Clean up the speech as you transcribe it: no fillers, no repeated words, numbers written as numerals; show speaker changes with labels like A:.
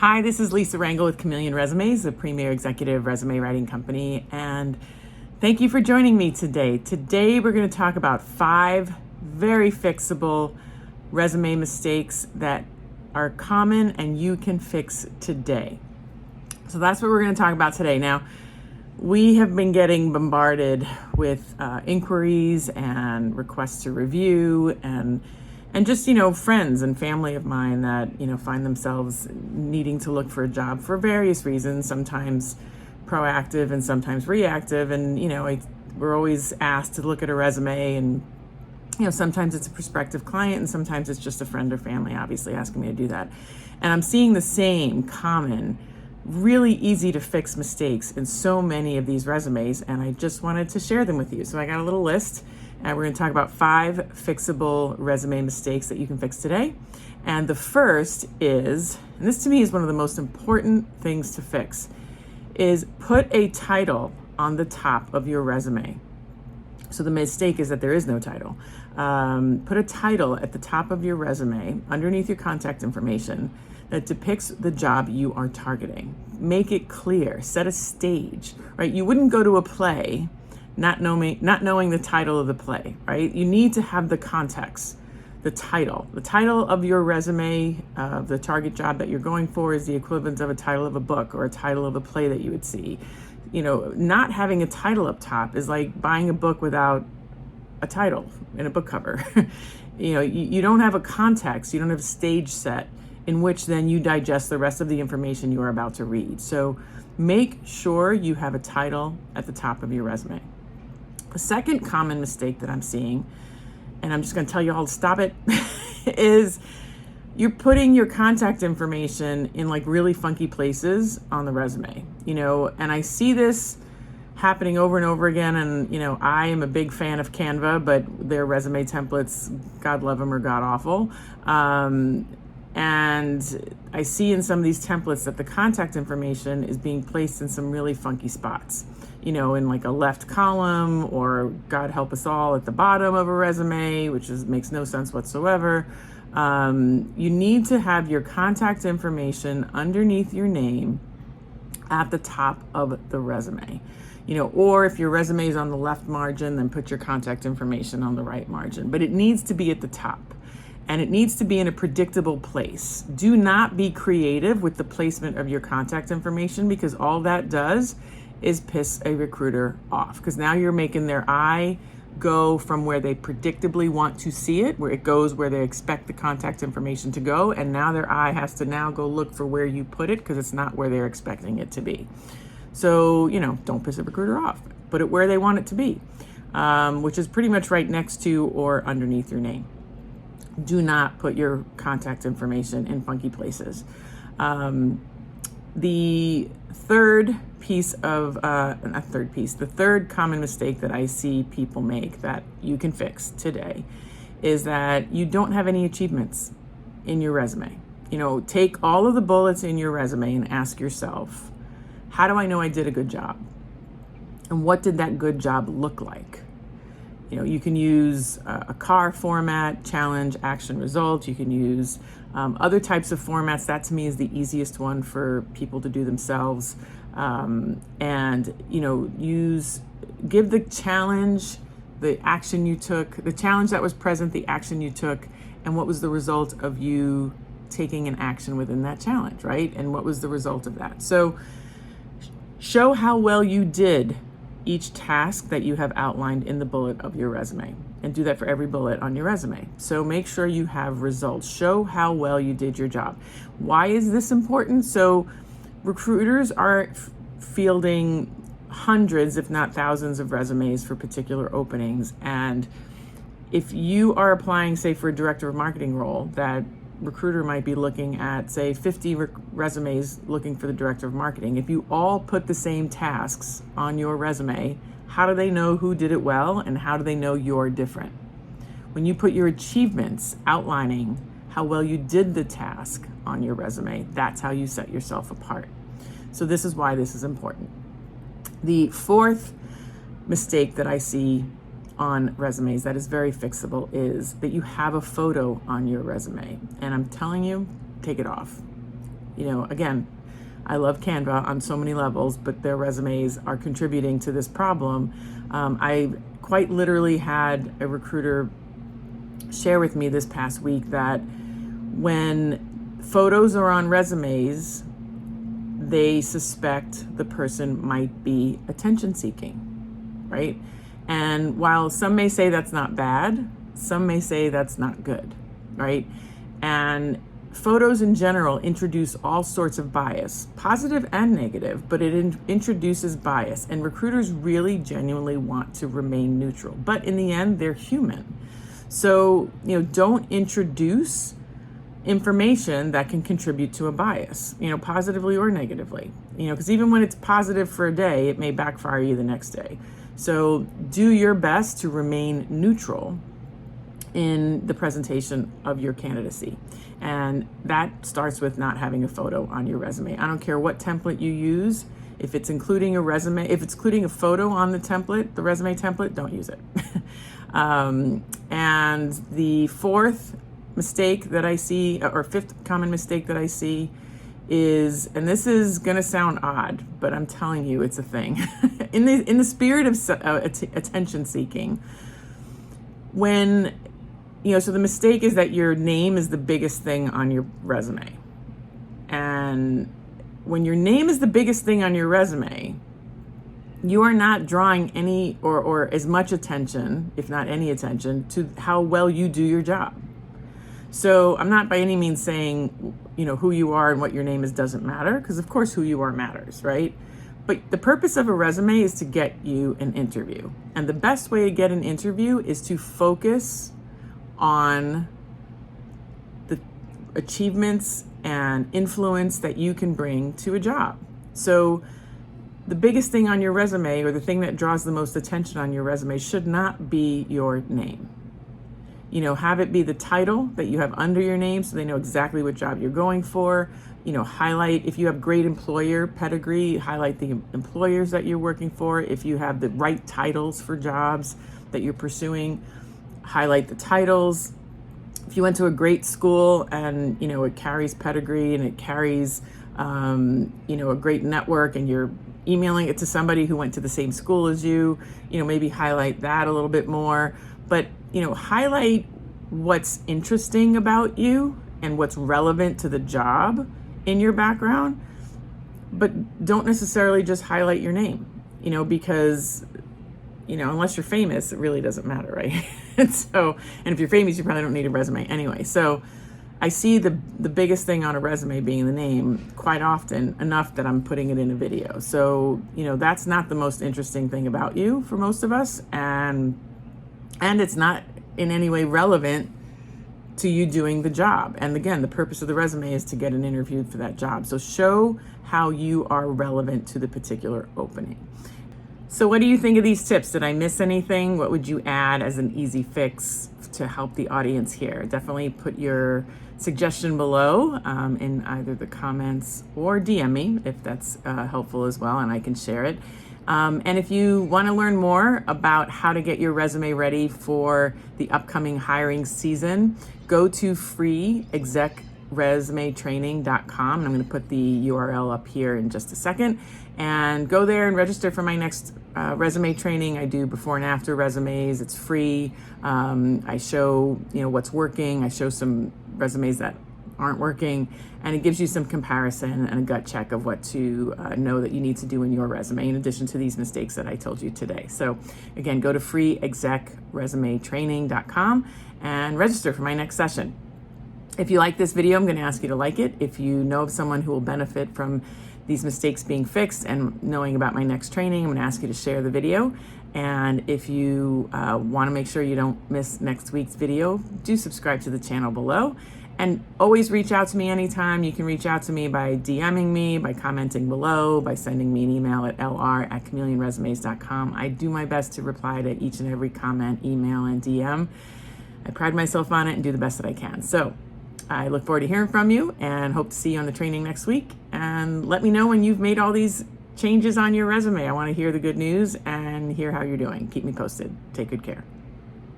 A: Hi, this is Lisa Rangel with Chameleon Resumes, the premier executive resume writing company, and thank you for joining me today. Today we're going to talk about 5 very fixable resume mistakes that are common and you can fix today. So that's what we're going to talk about today. Now, we have been getting bombarded with inquiries and requests to review and just, friends and family of mine that, find themselves needing to look for a job for various reasons, sometimes proactive and sometimes reactive. And, we're always asked to look at a resume and, sometimes it's a prospective client and sometimes it's just a friend or family, obviously, asking me to do that. And I'm seeing the same common, really easy to fix mistakes in so many of these resumes. And I just wanted to share them with you. So I got a little list. And we're going to talk about 5 fixable resume mistakes that you can fix today. And the first is, and this to me is one of the most important things to fix, is put a title on the top of your resume. So the mistake is that there is no title. Put a title at the top of your resume underneath your contact information that depicts the job you are targeting. Make it clear, set a stage, right? You wouldn't go to a play not knowing the title of the play, right? You need to have the context, the title. The title of your resume, the target job that you're going for, is the equivalent of a title of a book or a title of a play that you would see. Not having a title up top is like buying a book without a title in a book cover. You don't have a context, you don't have a stage set in which then you digest the rest of the information you are about to read. So make sure you have a title at the top of your resume. The second common mistake that I'm seeing, and I'm just going to tell you all to stop it, is you're putting your contact information in like really funky places on the resume, and I see this happening over and over again. And, I am a big fan of Canva, but their resume templates, God love them, are god awful. And I see in some of these templates that the contact information is being placed in some really funky spots, in like a left column, or God help us all, at the bottom of a resume, which makes no sense whatsoever. You need to have your contact information underneath your name at the top of the resume. Or if your resume is on the left margin, then put your contact information on the right margin. But it needs to be at the top. And it needs to be in a predictable place. Do not be creative with the placement of your contact information, because all that does is piss a recruiter off, because now you're making their eye go from where they predictably want to see it, where it goes where they expect the contact information to go, and now their eye has to now go look for where you put it, because it's not where they're expecting it to be. So, don't piss a recruiter off. Put it where they want it to be, which is pretty much right next to or underneath your name. Do not put your contact information in funky places. The third common mistake that I see people make that you can fix today is that you don't have any achievements in your resume. Take all of the bullets in your resume and ask yourself, how do I know I did a good job? And what did that good job look like? You can use a CAR format, challenge, action, result. You can use other types of formats. That to me is the easiest one for people to do themselves. Give the challenge, the action you took, the challenge that was present, the action you took, and what was the result of you taking an action within that challenge, right? And what was the result of that? So show how well you did each task that you have outlined in the bullet of your resume, and do that for every bullet on your resume. So make sure you have results. Show how well you did your job. Why is this important? So recruiters are fielding hundreds, if not thousands, of resumes for particular openings. And if you are applying, say, for a director of marketing role, that recruiter might be looking at, say, 50 resumes looking for the director of marketing. If you all put the same tasks on your resume, how do they know who did it well, and how do they know you're different? When you put your achievements outlining how well you did the task on your resume, that's how you set yourself apart. So this is why this is important. The fourth mistake that I see on resumes that is very fixable is that you have a photo on your resume. And I'm telling you, take it off. Again, I love Canva on so many levels, but their resumes are contributing to this problem. I quite literally had a recruiter share with me this past week that when photos are on resumes, they suspect the person might be attention seeking, right? And while some may say that's not bad, some may say that's not good, right? And photos in general introduce all sorts of bias, positive and negative, but it introduces bias, and recruiters really genuinely want to remain neutral. But in the end, they're human. So, don't introduce information that can contribute to a bias, positively or negatively, because even when it's positive for a day, it may backfire you the next day. So do your best to remain neutral in the presentation of your candidacy. And that starts with not having a photo on your resume. I don't care what template you use. If it's including if it's including a photo on the template, the resume template, don't use it. And the fourth mistake that I see, or fifth common mistake that I see, is, and this is going to sound odd, but I'm telling you, it's a thing. in the spirit of attention seeking, when so the mistake is that your name is the biggest thing on your resume, and when your name is the biggest thing on your resume, you are not drawing any or as much attention, if not any attention, to how well you do your job. So I'm not by any means saying, who you are and what your name is doesn't matter, because of course who you are matters, right? But the purpose of a resume is to get you an interview. And the best way to get an interview is to focus on the achievements and influence that you can bring to a job. So the biggest thing on your resume, or the thing that draws the most attention on your resume, should not be your name. Have it be the title that you have under your name so they know exactly what job you're going for. Highlight, if you have great employer pedigree, highlight the employers that you're working for. If you have the right titles for jobs that you're pursuing, highlight the titles. If you went to a great school and, it carries pedigree and it carries, a great network, and you're emailing it to somebody who went to the same school as you, maybe highlight that a little bit more. But, highlight what's interesting about you and what's relevant to the job in your background, but don't necessarily just highlight your name, because, unless you're famous, it really doesn't matter, right? And if you're famous, you probably don't need a resume anyway. So I see the biggest thing on a resume being the name quite often, enough that I'm putting it in a video. So, that's not the most interesting thing about you for most of us. And it's not in any way relevant to you doing the job. And again, the purpose of the resume is to get an interview for that job. So show how you are relevant to the particular opening. So what do you think of these tips? Did I miss anything? What would you add as an easy fix to help the audience here? Definitely put your suggestion below in either the comments, or DM me if that's helpful as well, and I can share it. And if you want to learn more about how to get your resume ready for the upcoming hiring season, go to freeexecresumetraining.com. And I'm going to put the URL up here in just a second. And go there and register for my next resume training. I do before and after resumes. It's free. I show what's working. I show some resumes that aren't working, and it gives you some comparison and a gut check of what to know that you need to do in your resume, in addition to these mistakes that I told you today. So again, go to freeexecresumetraining.com and register for my next session. If you like this video, I'm going to ask you to like it. If you know of someone who will benefit from these mistakes being fixed and knowing about my next training, I'm going to ask you to share the video. And if you want to make sure you don't miss next week's video, do subscribe to the channel below. And always reach out to me anytime. You can reach out to me by DMing me, by commenting below, by sending me an email at lr@chameleonresumes.com. I do my best to reply to each and every comment, email, and DM. I pride myself on it and do the best that I can. So I look forward to hearing from you and hope to see you on the training next week. And let me know when you've made all these changes on your resume. I want to hear the good news and hear how you're doing. Keep me posted. Take good care.